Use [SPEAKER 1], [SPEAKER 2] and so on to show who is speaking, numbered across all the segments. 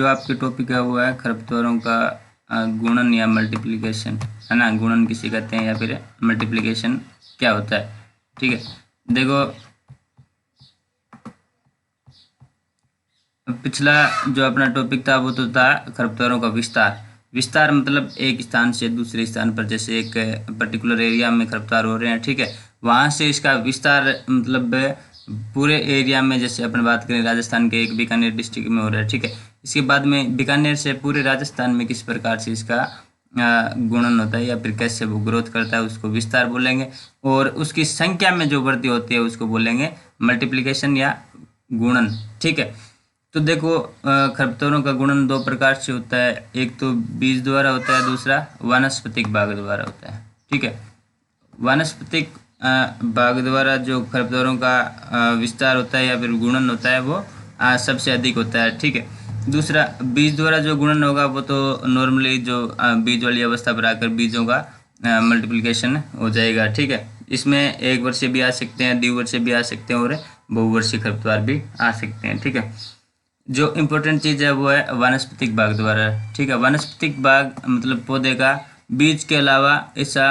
[SPEAKER 1] जो आपके टॉपिक है वो है खरपतवारों का गुणन या मल्टीप्लिकेशन, है ना। गुणन किसे कहते हैं या फिर मल्टीप्लिकेशन क्या होता है, ठीक है। देखो, पिछला जो अपना टॉपिक था वो तो था खरपतवारों का विस्तार। विस्तार मतलब एक स्थान से दूसरे स्थान पर, जैसे एक पर्टिकुलर एरिया में खरपतवार हो रहे हैं, ठीक है, वहाँ से इसका विस्तार मतलब पूरे एरिया में, जैसे अपन बात करें राजस्थान के एक बीकानेर डिस्ट्रिक्ट में हो रहा है, ठीक है। इसके बाद में बीकानेर से पूरे राजस्थान में किस प्रकार से इसका गुणन होता है या फिर कैसे वो ग्रोथ करता है उसको विस्तार बोलेंगे, और उसकी संख्या में जो वृद्धि होती है उसको बोलेंगे मल्टीप्लिकेशन या गुणन, ठीक है। तो देखो, खरपतवारों का गुणन दो प्रकार से होता है, एक तो बीज द्वारा होता है, दूसरा वानस्पतिक भाग द्वारा होता है, ठीक है। वानस्पतिक भाग द्वारा जो खरपतवारों का विस्तार होता है या फिर गुणन होता है वो सबसे अधिक होता है, ठीक है। दूसरा बीज द्वारा जो गुणन होगा वो तो नॉर्मली जो बीज वाली अवस्था पर आकर बीजों का मल्टीप्लिकेशन हो जाएगा, ठीक है। इसमें एक वर्षीय भी आ सकते हैं, द्विवर्षीय भी आ सकते हैं और बहुवर्षीय खरपतवार भी आ सकते हैं, ठीक है। जो इम्पोर्टेंट चीज़ है वो है वानस्पतिक भाग द्वारा, ठीक है। वानस्पतिक भाग मतलब पौधे का बीज के अलावा ऐसा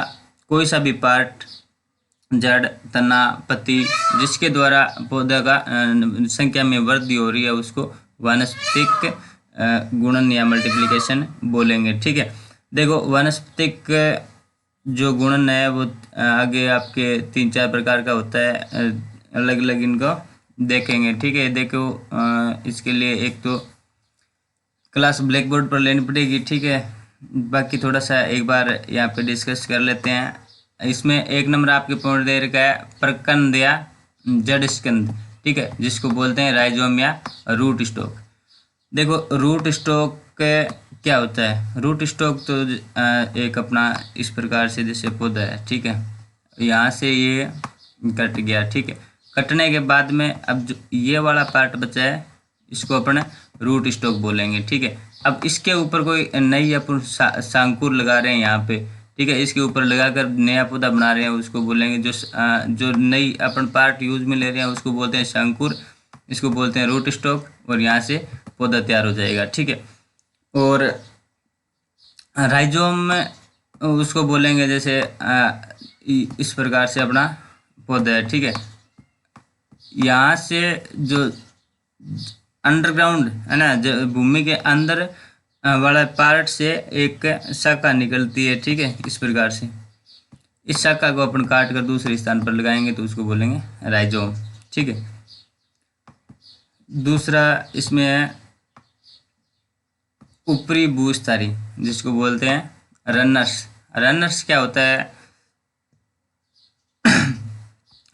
[SPEAKER 1] कोई सा भी पार्ट, जड़, तना, पत्ती, जिसके द्वारा पौधे का संख्या में वृद्धि हो रही है उसको वानस्पतिक गुणन या मल्टीप्लिकेशन बोलेंगे, ठीक है। देखो, वानस्पतिक जो गुणन है वो आगे आपके 3-4 प्रकार का होता है, अलग अलग इनको देखेंगे, ठीक है। देखो, इसके लिए एक तो क्लास ब्लैक बोर्ड पर लेनी पड़ेगी, ठीक है। बाकी थोड़ा सा एक बार यहाँ पे डिस्कस कर लेते हैं। इसमें एक नंबर आपके पॉइंट दे रखा है प्रकंद या जड़ स्कंद, ठीक है, जिसको बोलते हैं राइजोम या रूट स्टॉक। देखो, रूट स्टॉक क्या होता है? रूट स्टॉक तो एक अपना इस प्रकार से जैसे पौधा है, ठीक है, यहाँ से ये कट गया, ठीक है। कटने के बाद में अब जो ये वाला पार्ट बचा है इसको अपन रूट स्टॉक बोलेंगे, ठीक है। अब इसके ऊपर कोई नई अपन सांकुर लगा रहे हैं यहाँ पे, ठीक है, इसके ऊपर लगाकर नया पौधा बना रहे हैं उसको बोलेंगे, जो नई अपन पार्ट यूज में ले रहे हैं उसको बोलते हैं शंकुर, इसको बोलते हैं रूट स्टॉक, और यहाँ से पौधा तैयार हो जाएगा, ठीक है। और राइजोम में उसको बोलेंगे जैसे इस प्रकार से अपना पौधा है, ठीक है। यहाँ से जो अंडरग्राउंड है ना, जो भूमि के अंदर वाला पार्ट से एक शाखा निकलती है, ठीक है, इस प्रकार से। इस शाखा को अपन काट कर दूसरे स्थान पर लगाएंगे तो उसको बोलेंगे राइजोम, ठीक है। दूसरा इसमें है ऊपरी भूस्थारी, जिसको बोलते हैं रनर्स। रनर्स क्या होता है?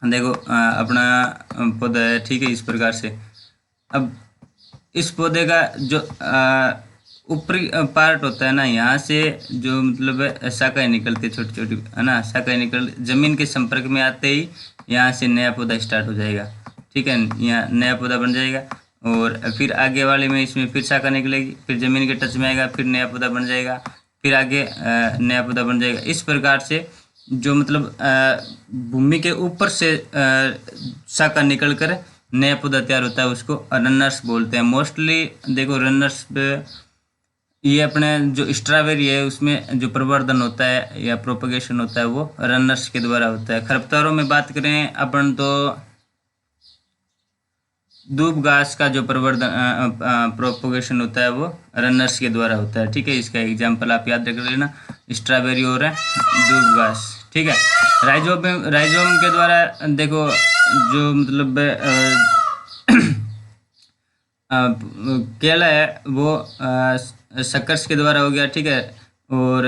[SPEAKER 1] देखो, अपना पौधा है, ठीक है, इस प्रकार से। अब इस पौधे का जो ऊपरी पार्ट होता है ना, यहाँ से जो मतलब शाखाएं निकलती है छोटी छोटी, है ना, शाखाएं निकल जमीन के संपर्क में आते ही यहाँ से नया पौधा स्टार्ट हो जाएगा, ठीक है, यहाँ नया पौधा बन जाएगा। और फिर आगे वाले में इसमें फिर शाखा निकलेगी, फिर जमीन के टच में आएगा, फिर नया पौधा बन जाएगा, फिर आगे नया पौधा बन जाएगा। इस प्रकार से जो मतलब भूमि के ऊपर से शाखा निकल कर नया पौधा तैयार होता है उसको रनर्स बोलते हैं। मोस्टली देखो, रनर्स ये अपने जो स्ट्रॉबेरी है उसमें जो प्रवर्धन होता है या प्रोपगेशन होता है वो रनर्स के द्वारा होता है। खरपतवारों में बात करें अपन तो दूब घास का जो प्रवर्धन प्रोपगेशन होता है वो रनर्स के द्वारा होता है, ठीक है। इसका एग्जांपल आप याद रख लेना, स्ट्रॉबेरी और दूब घास, ठीक है। राइजोम के द्वारा देखो जो मतलब केला है वो सकर्स के द्वारा हो गया, ठीक है, और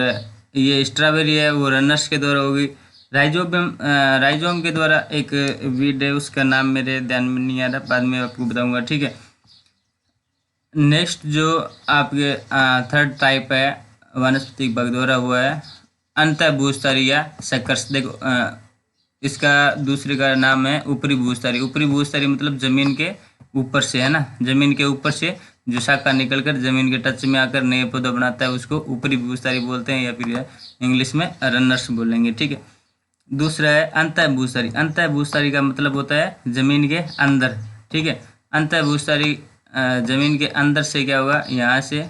[SPEAKER 1] ये स्ट्रॉबेरी है वो रनर्स के द्वारा होगी। राइजोम के द्वारा एक वीड है, उसका नाम मेरे ध्यान में नहीं आ रहा, बाद में आपको बताऊंगा, ठीक है। नेक्स्ट जो आपके थर्ड टाइप है वानस्पतिक भाग द्वारा हुआ है अंतःभूस्थारी या सकर्स। देखो, इसका दूसरे का नाम है ऊपरी भूस्थारी। ऊपरी भूस्थारी मतलब जमीन के ऊपर से, है ना, जमीन के ऊपर से जो शाखा निकलकर जमीन के टच में आकर नए पौधा बनाता है उसको ऊपरी भूस्थारी बोलते हैं, या फिर इंग्लिश में रनर्स बोलेंगे, ठीक है। दूसरा है अंतःभूस्थारी। अंतःभूस्थारी का मतलब होता है जमीन के अंदर, ठीक है। अंतःभूस्थारी ज़मीन के अंदर से क्या होगा, यहाँ से